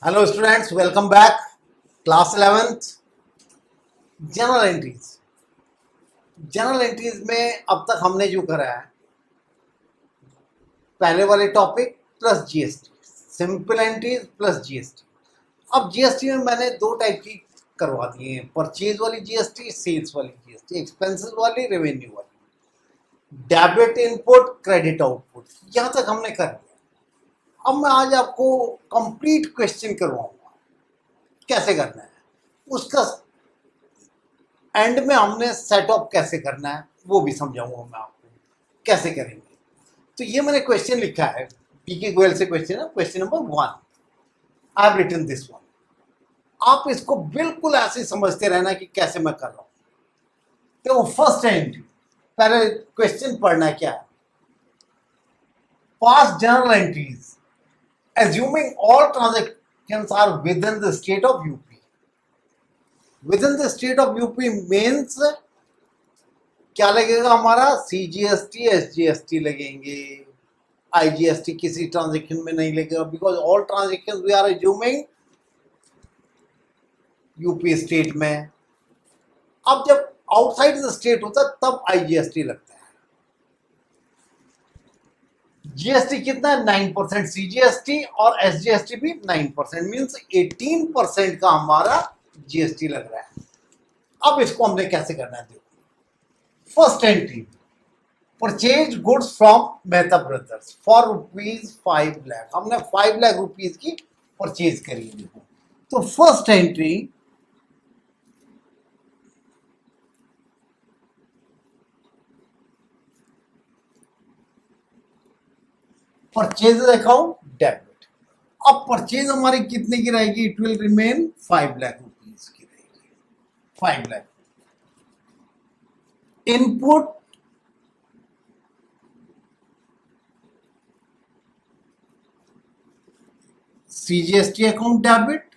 Hello students, welcome back. Class 11th general entries. General entries में अब तक हमने जो करा है, पहले वाले topic plus GST, simple entries plus GST. अब जीएसटी में मैंने दो टाइप की करवा दी हैं, परचेज वाली जीएसटी, सेल्स वाली जीएसटी, एक्सपेंसेस वाली, रेवेन्यू वाली, डेबिट इनपुट, क्रेडिट आउटपुट। यहाँ तक हमने कर लिया। अब मैं आज आपको कंप्लीट क्वेश्चन करवाऊंगा कैसे करना है। उसका एंड में हमने सेटअप कैसे करना है वो भी समझाऊंगा मैं आपको कैसे करेंगे। तो ये मैंने क्वेश्चन लिखा है, पीके गोयल से क्वेश्चन है, question number 1। I have written this one. आप इसको बिल्कुल ऐसे समझते रहना कि कैसे मैं कर रहा हूं। तो फर्स्ट एंट्री, पहले क्वेश्चन पढ़ना क्या है। Past journal entries assuming all transactions are within the state of UP. Within the state of UP means क्या लगेगा हमारा, CGST, SGST लगेंगे, IGST किसी ट्रांजेक्शन में नहीं लगेगा, because all transaction we are assuming UP state में। अब जब आउटसाइड द स्टेट होता है तब IGST लगता है। जीएसटी कितना है, 9%। CGST और SGST भी 9%, मीन्स 18% का हमारा जीएसटी लग रहा है। अब इसको हमने कैसे करना है, देखो। First entry, purchase goods from Mehta brothers for ₹5 lakh. हमने 5 लाख रुपीज की परचेज करी है। देखो, तो first entry, purchase account debit. अब परचेज हमारी कितने की रहेगी, it will remain 5 lakh rupees की रहेगी। 5 lakh input, CGST account debit,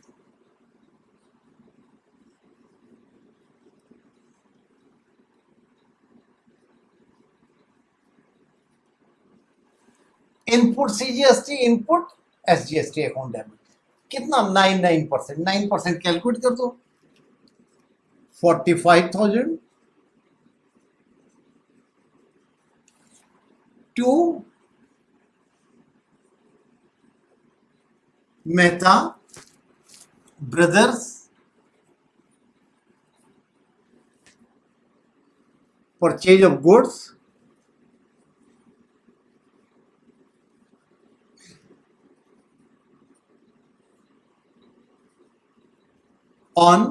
input CGST, input SGST account debit. कितना, 9% 9% कैलकुलेट कर दो, 45,000 to Mehta brothers purchase of goods on,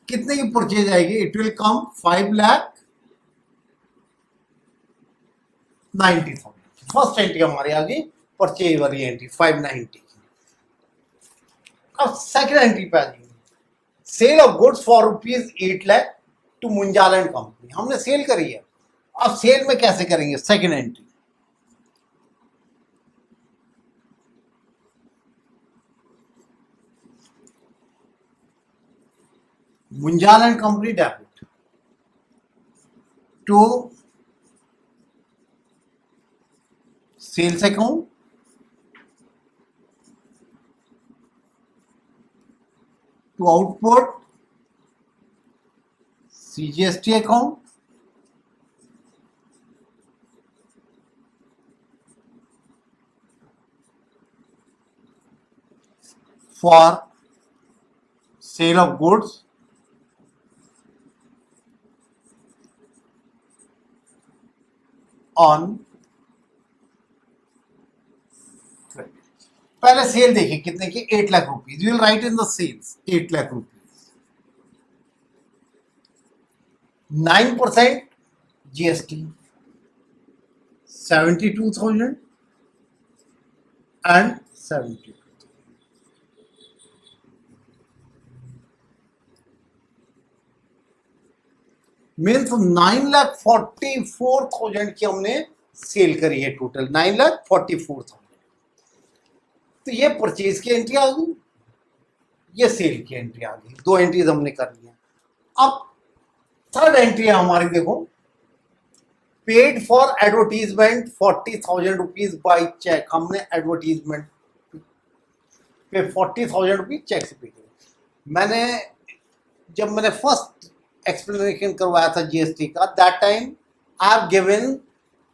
कितने की परचेज आएगी, it will come 5,90,000। First entry हमारी आ गई, परचेज वाली एंट्री 590 की। अब सेकंड एंट्री पे आ जाएंगे, sale of goods for ₹8 lakh to Munjal and company. हमने सेल करी है। अब सेल में कैसे करेंगे, second entry, Munjal and company debit to sales account to output CGST account for sale of goods on. पहले सेल देखिए कितने की, 8 lakh rupees. Will write in the sales 8 lakh rupees, 9% GST 72,000 and 72 means 9,44,000 की हमने सेल करी है। टोटल 9,44,000। तो ये परचेज की एंट्री आ गई, ये सेल की एंट्री आ गई। दो एंट्रीज हमने कर ली हैं। अब थर्ड एंट्री है हमारी, देखो, paid for advertisement 40,000 rupees by cheque, हमने एडवर्टीजमेंट पे 40,000 रुपीज चेक से पे किए। जब मैंने फर्स्ट एक्सप्लेनेशन करवाया था जीएसटी का, that time I have given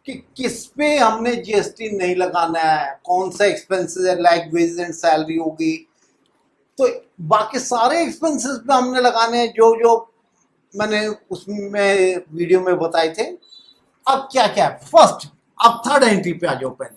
कि किस पे हमने जीएसटी नहीं लगाना है, कौन सा एक्सपेंसेस है, लाइक वेजेस एंड सैलरी होगी, तो बाकी सारे एक्सपेंसेस पे हमने लगाने हैं जो जो मैंने उसमें वीडियो में बताए थे। अब क्या क्या है, फर्स्ट अब थर्ड एंट्री पे आ जाओ पहले।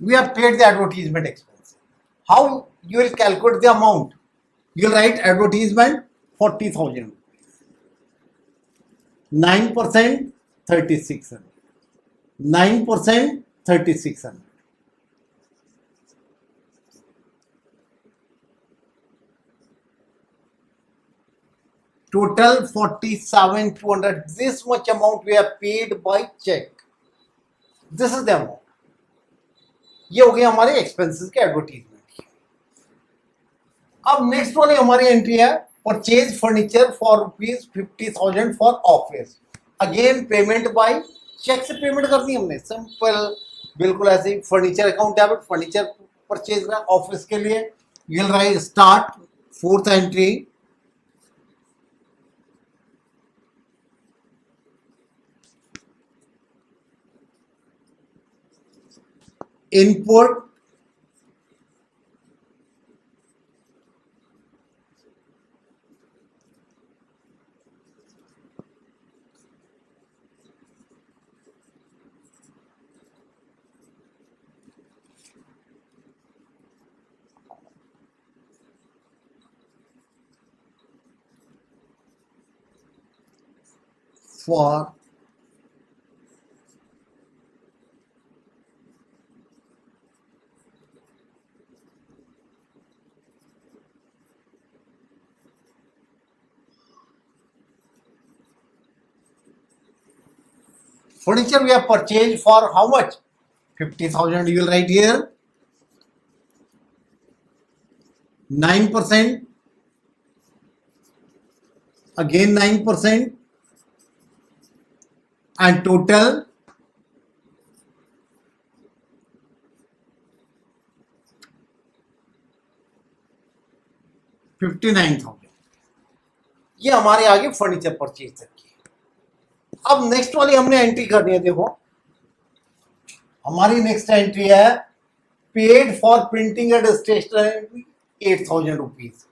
We have paid the advertisement expense. How you will calculate the amount? You will write advertisement 40,000. 9% 3,600. 9% 3,600. Total 47,200. This much amount we have paid by check. This is the amount. ये हो गया हमारे expenses के advertisement की। अब next वाली हमारी entry है purchase furniture for ₹50,000 for office. Again payment by cheque से पेमेंट करनी है हमने, सिंपल बिल्कुल ऐसे ही। Furniture account debit, furniture purchase का ऑफिस के लिए। You will write start fourth entry, input for furniture we have purchased for how much? 50,000. You will write here 9%, again 9%, and total 59,000। ये हमारे आगे फर्नीचर परचेज तक की। अब नेक्स्ट वाली हमने एंट्री करनी है। देखो हमारी नेक्स्ट एंट्री है paid for printing and stationery 8,000 rupees.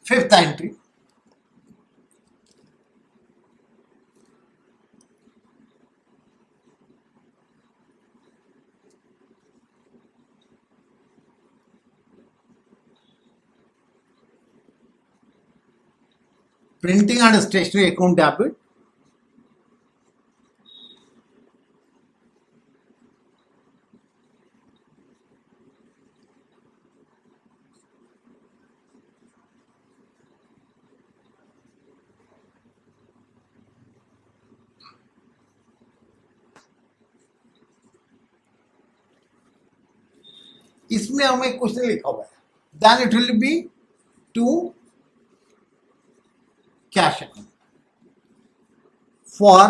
Fifth entry, printing and stationery account debit. इसमें हमें कुछ नहीं लिखा हुआ है, then it will be to cash account for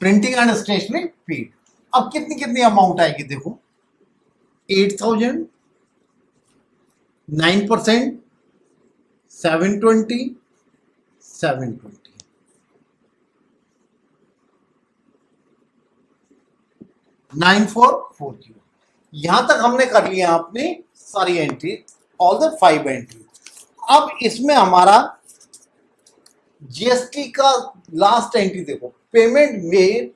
printing and stationery paid. अब कितनी कितनी अमाउंट आएगी देखो, 8,000, 9%, 720, 720। 9440। यहां तक हमने कर लिया अपनी सारी एंट्री, ऑल द 5 एंट्री। अब इसमें हमारा जीएसटी का लास्ट एंट्री देखो, payment made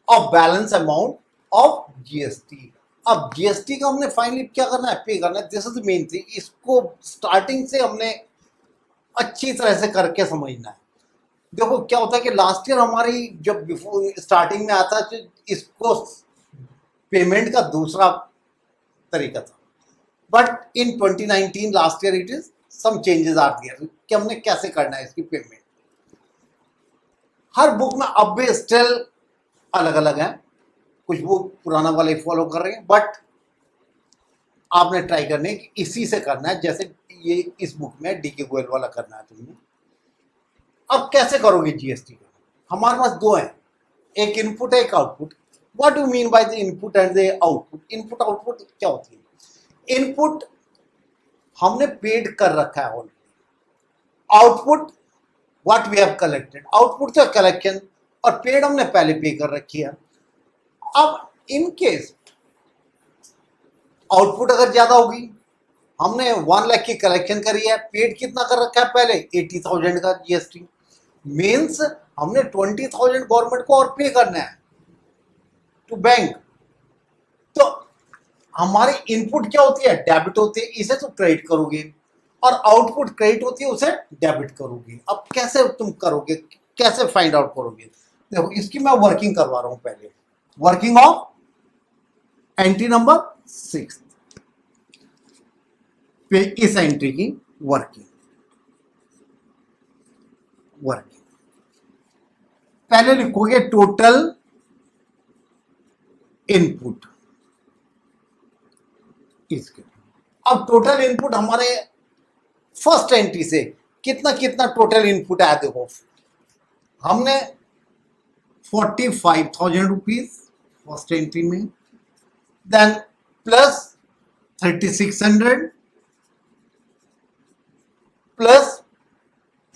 of balance amount of GST. अब जीएसटी का हमने फाइनली क्या करना है, पे करना है। This is the main thing. इसको स्टार्टिंग से हमने अच्छी तरह से करके समझना है। देखो क्या होता है कि लास्ट ईयर हमारी जब बिफोर स्टार्टिंग में आता है, इसको पेमेंट का दूसरा तरीका था, but in 2019 last year it is some changes are there कि हमने कैसे करना है इसकी पेमेंट। हर बुक में अब भी स्टिल अलग अलग है, कुछ बुक पुराना वाले फॉलो कर रहे हैं, बट आपने ट्राई करने कि इसी से करना है, जैसे ये इस बुक में डीके गोयल वाला करना है तुमने। अब कैसे करोगे जीएसटी का? हमारे पास दो है, एक इनपुट है एक output. What do mean by the input and the output? Input output क्या होती है? इनपुट हमने पेड कर रखा है already, output what we have collected. Output तो कलेक्शन, और पेड हमने पहले पे कर रखी है। अब इन केस आउटपुट अगर ज्यादा होगी, हमने 1 लाख की कलेक्शन करी है, पेड कितना कर रखा है पहले 80,000 का जीएसटी, मीन्स हमने 20,000 गवर्नमेंट को और पे करना है टू बैंक। तो हमारी इनपुट क्या होती है, डेबिट होती है, इसे तो क्रेडिट करोगे, और आउटपुट क्रेडिट होती है, उसे डेबिट करोगे। अब कैसे तुम करोगे, कैसे फाइंड आउट करोगे? देखो इसकी मैं वर्किंग करवा रहा हूं पहले, वर्किंग ऑफ एंट्री नंबर 6 पे, इस एंट्री की वर्किंग वर्किंग पहले लिखोगे टोटल इनपुट इसके। अब टोटल इनपुट हमारे फर्स्ट एंट्री से कितना कितना टोटल इनपुट आया, देखो हमने 45,000 रुपीज फर्स्ट एंट्री में, then plus 3,600 plus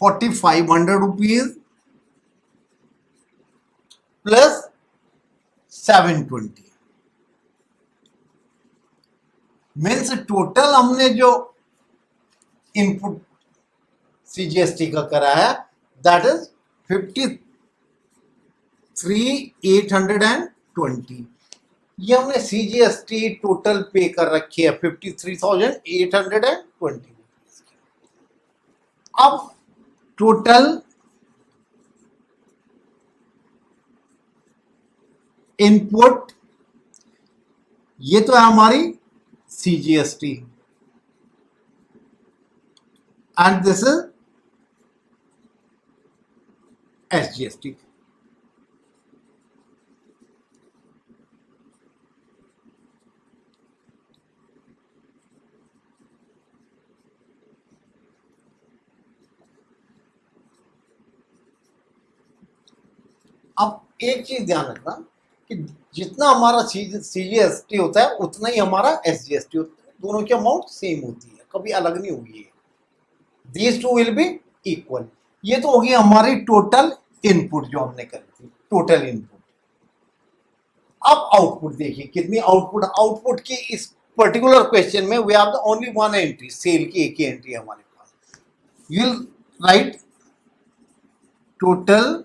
4,500 rupees plus 720, means total हमने जो इनपुट सीजीएसटी का करा है दैट इज 53,820। ये हमने सीजीएसटी टोटल पे कर रखी है 53,820। अब टोटल इनपुट, ये तो है हमारी CGST, and this is SGST. अब एक चीज ध्यान रखना कि जितना हमारा सीजीएसटी होता है उतना ही हमारा एसजीएसटी होता है, दोनों की अमाउंट सेम होती है, कभी अलग नहीं होगी। These two will be equal. ये तो होगी हमारी टोटल इनपुट जो हमने करी थी, टोटल इनपुट। अब आउटपुट देखिए कितनी आउटपुट, आउटपुट की इस पर्टिकुलर क्वेश्चन में we have the only one entry, sale की एक ही एंट्री है हमारे पास। You will write total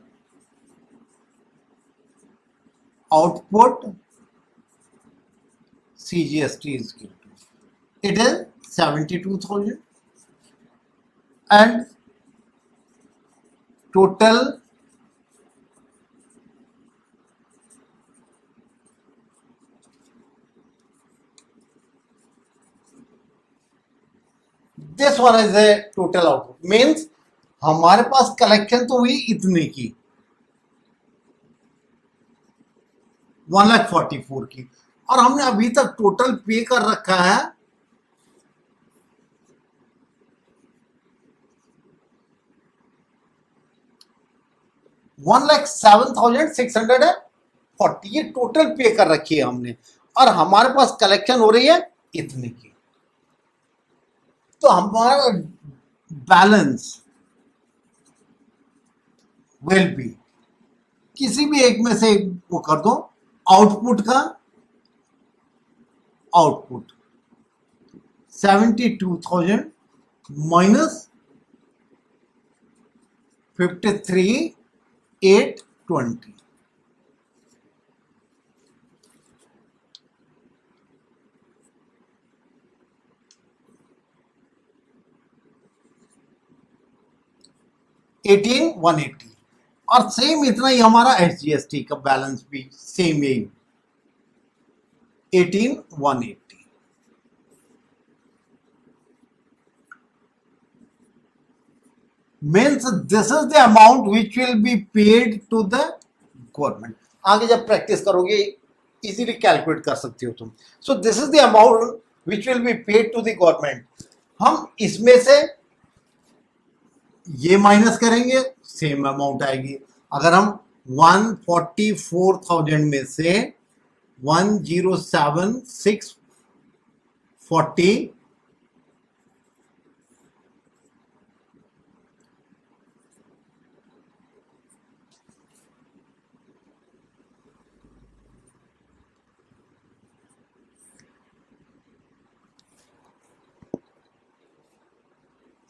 output CGST is equal to, it is 72,000 and total this one is a total output, means हमारे पास कलेक्शन तो हुई इतने की 1,44,000 की, और हमने अभी तक टोटल पे कर रखा है 1,07,640। ये टोटल पे कर रखी है हमने, और हमारे पास कलेक्शन हो रही है इतने की। तो हमारा बैलेंस विल बी, किसी भी एक में से वो कर दो, आउटपुट का आउटपुट 72,000 माइनस 53,820. $18,180 और सेम इतना ही हमारा SGST का बैलेंस भी सेम यही 18,180. Means this is the amount which will be paid to the government. आगे जब प्रैक्टिस करोगे इजीली कैलकुलेट कर सकते हो तुम. So this is the amount which will be paid to the government. हम इसमें से ये माइनस करेंगे, सेम अमाउंट आएगी. अगर हम 144,000 में से 107,640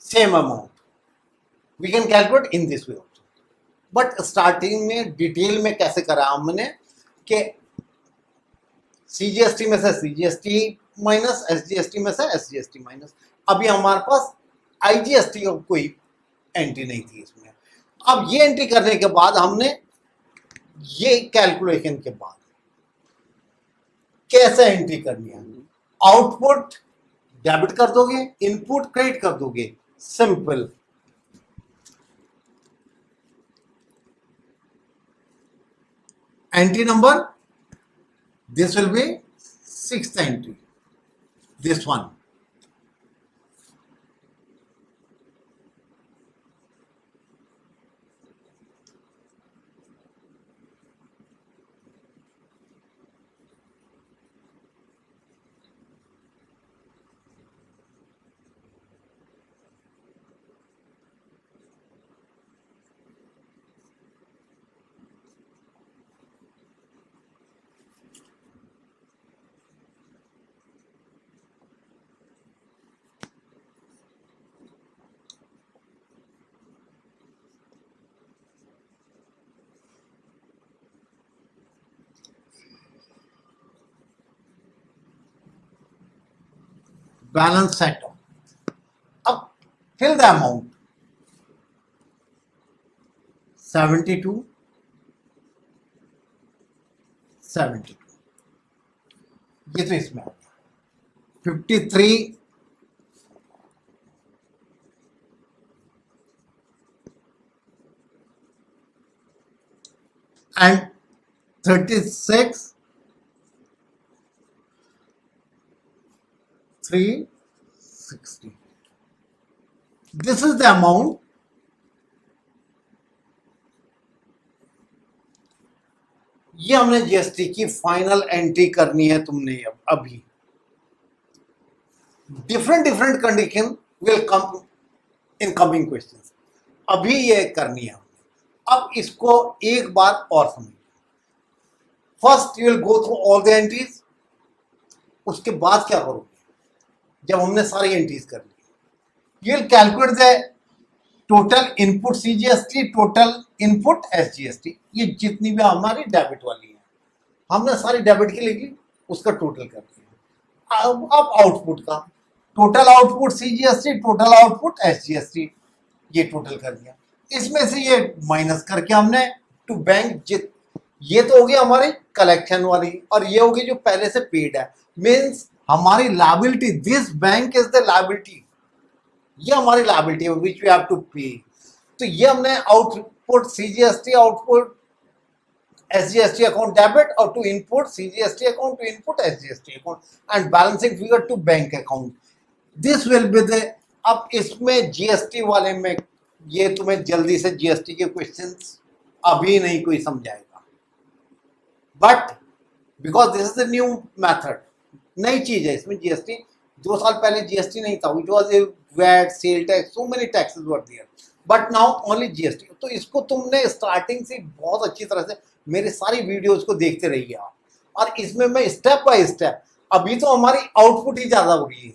same amount we can calculate in this way also. But starting में डिटेल में कैसे करा हमने कि सीजीएसटी में से सीजीएसटी माइनस, एसजीएसटी में से एसजीएसटी माइनस. अभी हमारे पास आईजीएसटी का कोई एंट्री नहीं थी इसमें. अब ये एंट्री करने के बाद हमने ये कैलकुलेशन के बाद कैसे एंट्री करनी है. आउटपुट डेबिट कर दोगे, इनपुट क्रेडिट कर दोगे, simple. Entry number, this will be 6th entry, this one. Balance set up. अब fill the amount 72, 72. ये तो इसमें आ गया 53 and 36 360. This is the amount ये हमने जीएसटी की फाइनल एंट्री करनी है तुमने. अभी different condition will come in coming questions. अभी ये करनी है. अब इसको एक बार और समझिए. First you will go through all the entries. उसके बाद क्या करोगे जब हमने सारी एंट्रीज कर ली? You will calculate the total input CGST, total input SGST. ये जितनी भी हमारी डेबिट वाली है हमने सारी डेबिट की लिखी, उसका टोटल कर दिया. अब आउटपुट का total output CGST, total output SGST, ये टोटल कर दिया. इसमें से ये माइनस करके हमने टू बैंक ये तो होगी हमारी कलेक्शन वाली, और ये होगी जो पहले से पेड है. मीन्स हमारी liability, this bank is the liability. ये हमारी लायबिलिटी है विच वी हैव टू पे. तो ये हमने output CGST, output SGST account debit, और to input CGST account, to input SGST account, and balancing figure to bank account. This will be the. अब इसमें जीएसटी वाले में ये तुम्हें जल्दी से जीएसटी के क्वेश्चंस अभी नहीं कोई समझाएगा, but because this is the new method, नई चीज है इसमें. जीएसटी 2 साल पहले जीएसटी नहीं था. It was VAT, sale tax, so many taxes were there, but now only GST. तो इसको तुमने स्टार्टिंग से बहुत अच्छी तरह से मेरे सारी वीडियोस को देखते रहिए आप, और इसमें मैं स्टेप बाय स्टेप अभी तो हमारी आउटपुट ही ज्यादा हो रही है,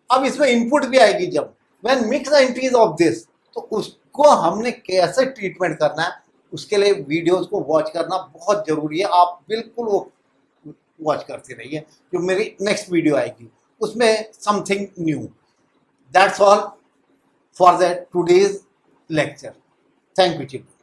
अब इसमें इनपुट भी आएगी जब when mix the entries of this, तो उसको हमने कैसे ट्रीटमेंट करना है, उसके लिए वीडियोस को वॉच करना बहुत जरूरी है। आप बिल्कुल वो वॉच करते रहिए, जो मेरी नेक्स्ट वीडियो आएगी उसमें something new. That's all for the today's lecture. Thank you children.